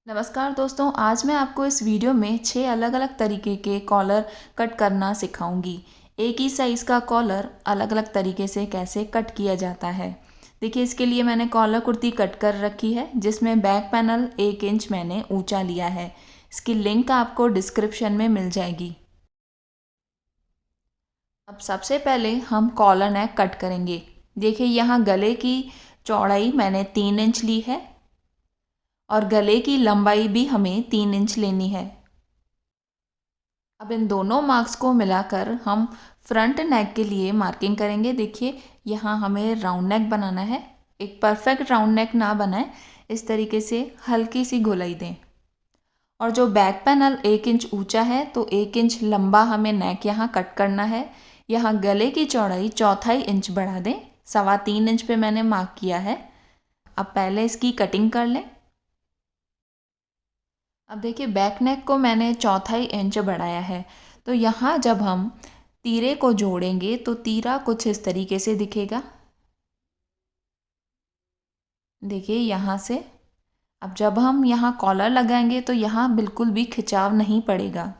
नमस्कार दोस्तों, आज मैं आपको इस वीडियो में 6 अलग अलग तरीके के कॉलर कट करना सिखाऊंगी। एक ही साइज़ का कॉलर अलग अलग तरीके से कैसे कट किया जाता है। देखिए, इसके लिए मैंने कॉलर कुर्ती कट कर रखी है जिसमें बैक पैनल 1 इंच मैंने ऊंचा लिया है। इसकी लिंक आपको डिस्क्रिप्शन में मिल जाएगी। अब सबसे पहले हम कॉलर नेक कट करेंगे। देखिए, यहाँ गले की चौड़ाई मैंने 3 इंच ली है और गले की लंबाई भी हमें 3 इंच लेनी है। अब इन दोनों मार्क्स को मिलाकर हम फ्रंट नेक के लिए मार्किंग करेंगे। देखिए, यहाँ हमें राउंड नेक बनाना है। एक परफेक्ट राउंड नेक ना बनाए, इस तरीके से हल्की सी गोलाई दें। और जो बैक पैनल 1 इंच ऊंचा है तो 1 इंच लंबा हमें नेक यहाँ कट करना है। यहाँ गले की चौड़ाई 1/4 इंच बढ़ा दें। 3.25 इंच पे मैंने मार्क किया है। अब पहले इसकी कटिंग कर लें। अब देखिए, बैक नेक को मैंने 1/4 इंच बढ़ाया है। तो यहाँ जब हम तीरे को जोड़ेंगे तो तीरा कुछ इस तरीके से दिखेगा। देखिए, यहाँ से अब जब हम यहाँ कॉलर लगाएंगे तो यहाँ बिल्कुल भी खिंचाव नहीं पड़ेगा।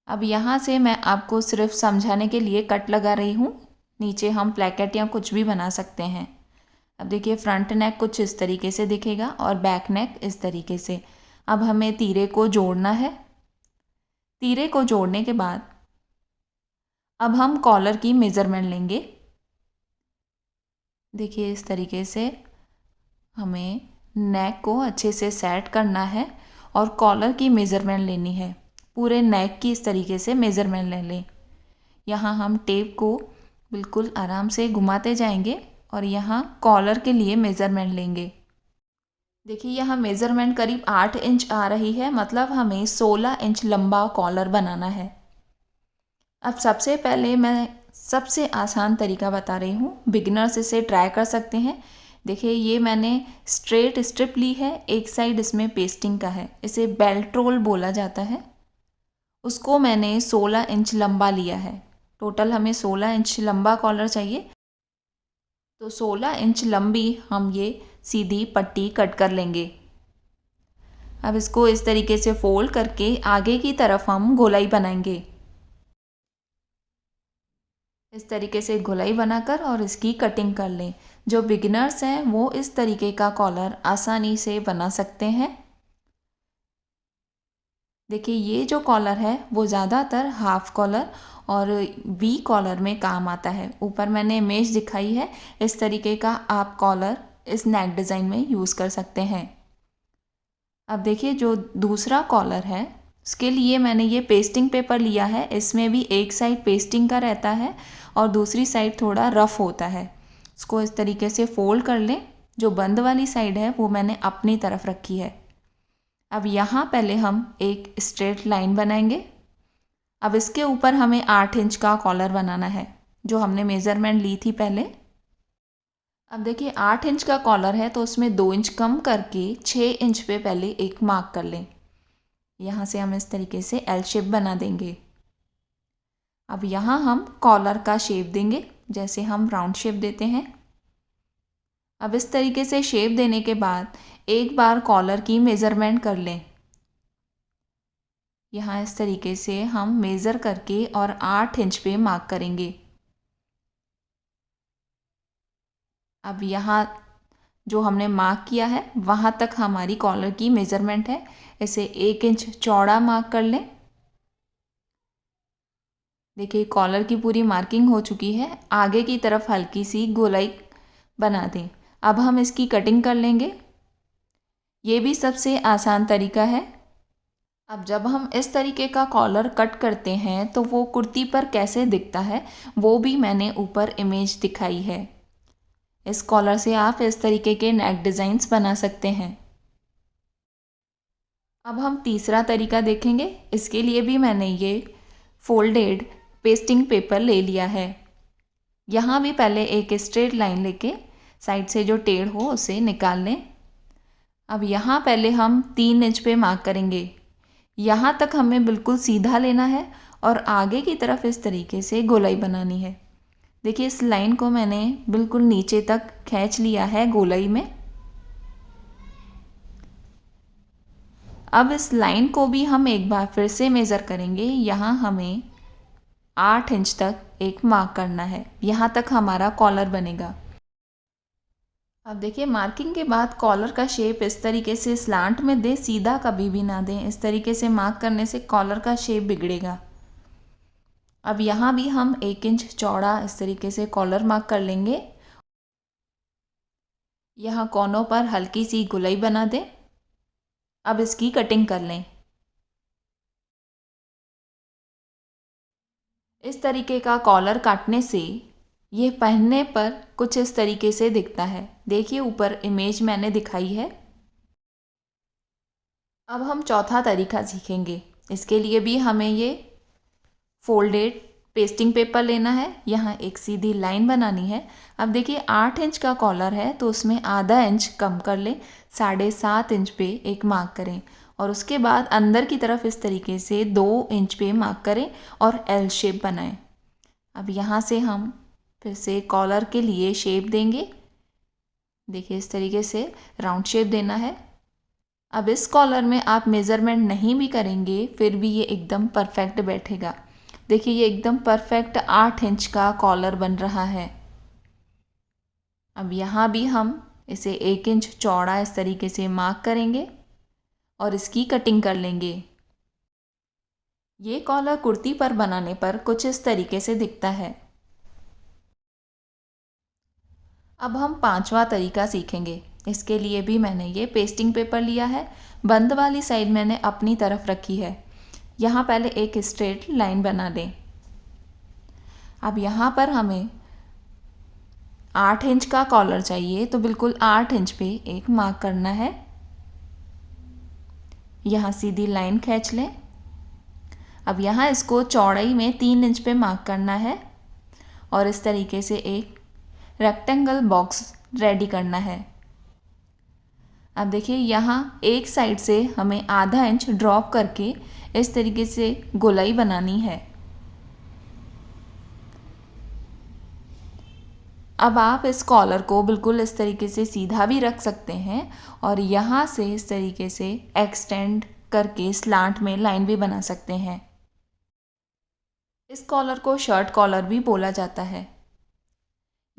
अब यहाँ से मैं आपको सिर्फ समझाने के लिए कट लगा रही हूँ। नीचे हम प्लेकेट या कुछ भी बना सकते हैं। अब देखिए, फ्रंट नेक कुछ इस तरीके से दिखेगा और बैक नेक इस तरीके से। अब हमें तीरे को जोड़ना है। तीरे को जोड़ने के बाद अब हम कॉलर की मेज़रमेंट लेंगे। देखिए, इस तरीके से हमें नेक को अच्छे से सेट करना है और कॉलर की मेज़रमेंट लेनी है। पूरे नेक की इस तरीके से मेज़रमेंट ले लें। यहाँ हम टेप को बिल्कुल आराम से घुमाते जाएंगे और यहाँ कॉलर के लिए मेज़रमेंट लेंगे। देखिए, यहाँ मेज़रमेंट करीब 8 इंच आ रही है, मतलब हमें 16 इंच लंबा कॉलर बनाना है। अब सबसे पहले मैं सबसे आसान तरीका बता रही हूँ, बिगिनर्स इसे ट्राई कर सकते हैं। देखिए, ये मैंने स्ट्रेट स्ट्रिप ली है, एक साइड इसमें पेस्टिंग का है, इसे बेल्ट रोल बोला जाता है। उसको मैंने 16 इंच लंबा लिया है। टोटल हमें 16 इंच लंबा कॉलर चाहिए, तो 16 इंच लंबी हम ये सीधी पट्टी कट कर लेंगे। अब इसको इस तरीके से फोल्ड करके आगे की तरफ हम गोलाई बनाएंगे। इस तरीके से गोलाई बनाकर और इसकी कटिंग कर लें। जो बिगिनर्स हैं वो इस तरीके का कॉलर आसानी से बना सकते हैं। देखिए, ये जो कॉलर है वो ज़्यादातर हाफ कॉलर और वी कॉलर में काम आता है। ऊपर मैंने इमेज दिखाई है, इस तरीके का आप कॉलर इस नेक डिज़ाइन में यूज़ कर सकते हैं। अब देखिए, जो दूसरा कॉलर है उसके लिए मैंने ये पेस्टिंग पेपर लिया है। इसमें भी एक साइड पेस्टिंग का रहता है और दूसरी साइड थोड़ा रफ़ होता है। इसको इस तरीके से फोल्ड कर लें। जो बंद वाली साइड है वो मैंने अपनी तरफ रखी है। अब यहाँ पहले हम एक स्ट्रेट लाइन बनाएंगे। अब इसके ऊपर हमें 8 इंच का कॉलर बनाना है, जो हमने मेज़रमेंट ली थी पहले। अब देखिए, 8 इंच का कॉलर है तो उसमें 2 इंच कम करके 6 इंच पे पहले एक मार्क कर लें। यहाँ से हम इस तरीके से एल शेप बना देंगे। अब यहाँ हम कॉलर का शेप देंगे जैसे हम राउंड शेप देते हैं। अब इस तरीके से शेप देने के बाद एक बार कॉलर की मेज़रमेंट कर लें। यहाँ इस तरीके से हम मेज़र करके और 8 इंच पे मार्क करेंगे। अब यहाँ जो हमने मार्क किया है वहाँ तक हमारी कॉलर की मेज़रमेंट है। इसे 1 इंच चौड़ा मार्क कर लें। देखिए, कॉलर की पूरी मार्किंग हो चुकी है। आगे की तरफ हल्की सी गोलाई बना दें। अब हम इसकी कटिंग कर लेंगे। ये भी सबसे आसान तरीका है। अब जब हम इस तरीके का कॉलर कट करते हैं तो वो कुर्ती पर कैसे दिखता है वो भी मैंने ऊपर इमेज दिखाई है। इस कॉलर से आप इस तरीके के नेक डिज़ाइंस बना सकते हैं। अब हम तीसरा तरीका देखेंगे। इसके लिए भी मैंने ये फोल्डेड पेस्टिंग पेपर ले लिया है। यहाँ भी पहले एक स्ट्रेट लाइन लेके साइड से जो टेढ़ हो उसे निकाल लें। अब यहाँ पहले हम 3 इंच पे मार्क करेंगे। यहाँ तक हमें बिल्कुल सीधा लेना है और आगे की तरफ इस तरीके से गोलाई बनानी है। देखिए, इस लाइन को मैंने बिल्कुल नीचे तक खींच लिया है गोलाई में। अब इस लाइन को भी हम एक बार फिर से मेज़र करेंगे। यहाँ हमें 8 इंच तक एक मार्क करना है, यहाँ तक हमारा कॉलर बनेगा। अब देखिए मार्किंग के बाद कॉलर का शेप इस तरीके से स्लांट में दें, सीधा कभी भी ना दें। इस तरीके से मार्क करने से कॉलर का शेप बिगड़ेगा। अब यहाँ भी हम 1 इंच चौड़ा इस तरीके से कॉलर मार्क कर लेंगे। यहाँ कोनों पर हल्की सी गोलाई बना दें। अब इसकी कटिंग कर लें। इस तरीके का कॉलर काटने से ये पहनने पर कुछ इस तरीके से दिखता है। देखिए ऊपर इमेज मैंने दिखाई है। अब हम चौथा तरीका सीखेंगे। इसके लिए भी हमें ये फोल्डेड पेस्टिंग पेपर लेना है, यहाँ एक सीधी लाइन बनानी है। अब देखिए 8 इंच का कॉलर है तो उसमें आधा इंच कम कर लें, 7.5 इंच पे एक मार्क करें और उसके बाद अंदर की तरफ इस तरीके से 2 इंच पे मार्क करें और एल शेप बनाएं। अब यहाँ से हम फिर से कॉलर के लिए शेप देंगे। देखिए इस तरीके से राउंड शेप देना है। अब इस कॉलर में आप मेज़रमेंट नहीं भी करेंगे फिर भी ये एकदम परफेक्ट बैठेगा। देखिए ये एकदम परफेक्ट 8 इंच का कॉलर बन रहा है। अब यहाँ भी हम इसे 1 इंच चौड़ा इस तरीके से मार्क करेंगे और इसकी कटिंग कर लेंगे। ये कॉलर कुर्ती पर बनाने पर कुछ इस तरीके से दिखता है। अब हम 5वां तरीका सीखेंगे। इसके लिए भी मैंने ये पेस्टिंग पेपर लिया है, बंद वाली साइड मैंने अपनी तरफ रखी है। यहाँ पहले एक स्ट्रेट लाइन बना दें। अब यहाँ पर हमें 8 इंच का कॉलर चाहिए तो बिल्कुल 8 इंच पे एक मार्क करना है। यहाँ सीधी लाइन खींच लें। अब यहाँ इसको चौड़ाई में 3 इंच पे मार्क करना है और इस तरीके से एक रेक्टेंगल बॉक्स रेडी करना है। अब देखिए यहाँ एक साइड से हमें आधा इंच ड्रॉप करके इस तरीके से गोलाई बनानी है। अब आप इस कॉलर को बिल्कुल इस तरीके से सीधा भी रख सकते हैं और यहाँ से इस तरीके से एक्सटेंड करके स्लांट में लाइन भी बना सकते हैं। इस कॉलर को शर्ट कॉलर भी बोला जाता है।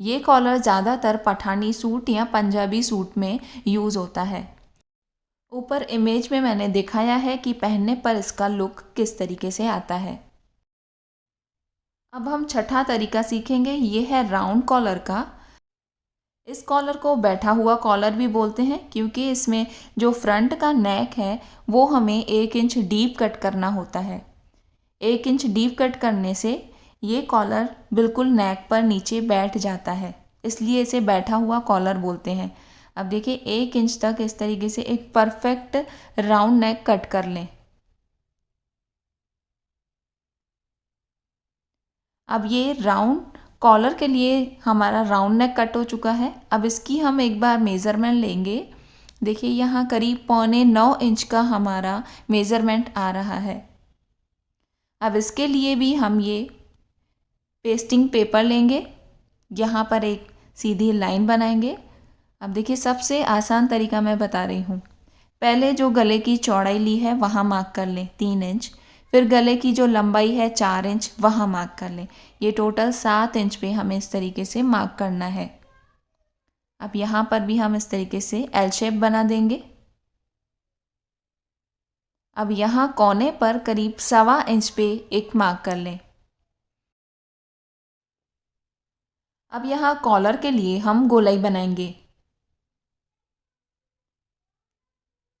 ये कॉलर ज़्यादातर पठानी सूट या पंजाबी सूट में यूज़ होता है। ऊपर इमेज में मैंने दिखाया है कि पहनने पर इसका लुक किस तरीके से आता है। अब हम छठा तरीका सीखेंगे। ये है राउंड कॉलर का। इस कॉलर को बैठा हुआ कॉलर भी बोलते हैं क्योंकि इसमें जो फ्रंट का नेक है वो हमें 1 इंच डीप कट करना होता है। 1 इंच डीप कट करने से ये कॉलर बिल्कुल नेक पर नीचे बैठ जाता है, इसलिए इसे बैठा हुआ कॉलर बोलते हैं। अब देखिए 1 इंच तक इस तरीके से एक परफेक्ट राउंड नेक कट कर लें। अब ये राउंड कॉलर के लिए हमारा राउंड नेक कट हो चुका है। अब इसकी हम एक बार मेज़रमेंट लेंगे। देखिए यहाँ करीब 8.25 इंच का हमारा मेज़रमेंट आ रहा है। अब इसके लिए भी हम ये पेस्टिंग पेपर लेंगे, यहाँ पर एक सीधी लाइन बनाएंगे। अब देखिए सबसे आसान तरीका मैं बता रही हूँ। पहले जो गले की चौड़ाई ली है वहाँ मार्क कर लें 3 इंच, फिर गले की जो लंबाई है 4 इंच वहाँ मार्क कर लें। ये टोटल 7 इंच पे हमें इस तरीके से मार्क करना है। अब यहाँ पर भी हम इस तरीके से एल शेप बना देंगे। अब यहाँ कोने पर करीब 1.25 इंच पे एक मार्क कर लें। अब यहाँ कॉलर के लिए हम गोलाई बनाएंगे।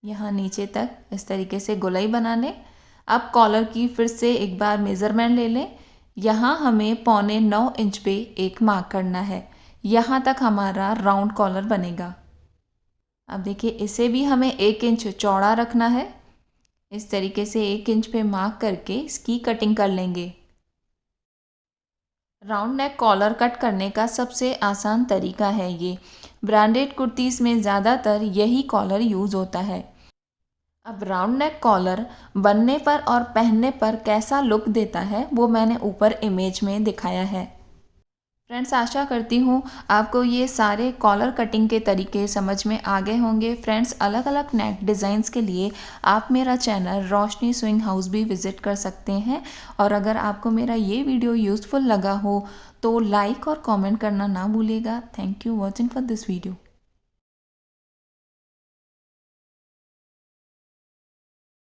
यहाँ नीचे तक इस तरीके से गोलाई बना लें। अब कॉलर की फिर से एक बार मेज़रमेंट ले लें। यहाँ हमें 8.25 इंच पे एक मार्क करना है। यहाँ तक हमारा राउंड कॉलर बनेगा। अब देखिए इसे भी हमें 1 इंच चौड़ा रखना है। इस तरीके से 1 इंच पे मार्क करके इसकी कटिंग कर लेंगे। राउंड नेक कॉलर कट करने का सबसे आसान तरीका है ये। ब्रांडेड कुर्तीज़ में ज़्यादातर यही कॉलर यूज़ होता है। अब राउंड नेक कॉलर बनने पर और पहनने पर कैसा लुक देता है वो मैंने ऊपर इमेज में दिखाया है। फ्रेंड्स, आशा करती हूँ आपको ये सारे कॉलर कटिंग के तरीके समझ में आ गए होंगे। फ्रेंड्स, अलग अलग नेक डिज़ाइंस के लिए आप मेरा चैनल रोशनी स्विंग हाउस भी विज़िट कर सकते हैं। और अगर आपको मेरा ये वीडियो यूज़फुल लगा हो तो लाइक और कमेंट करना ना भूलिएगा। Thank you watching for this video.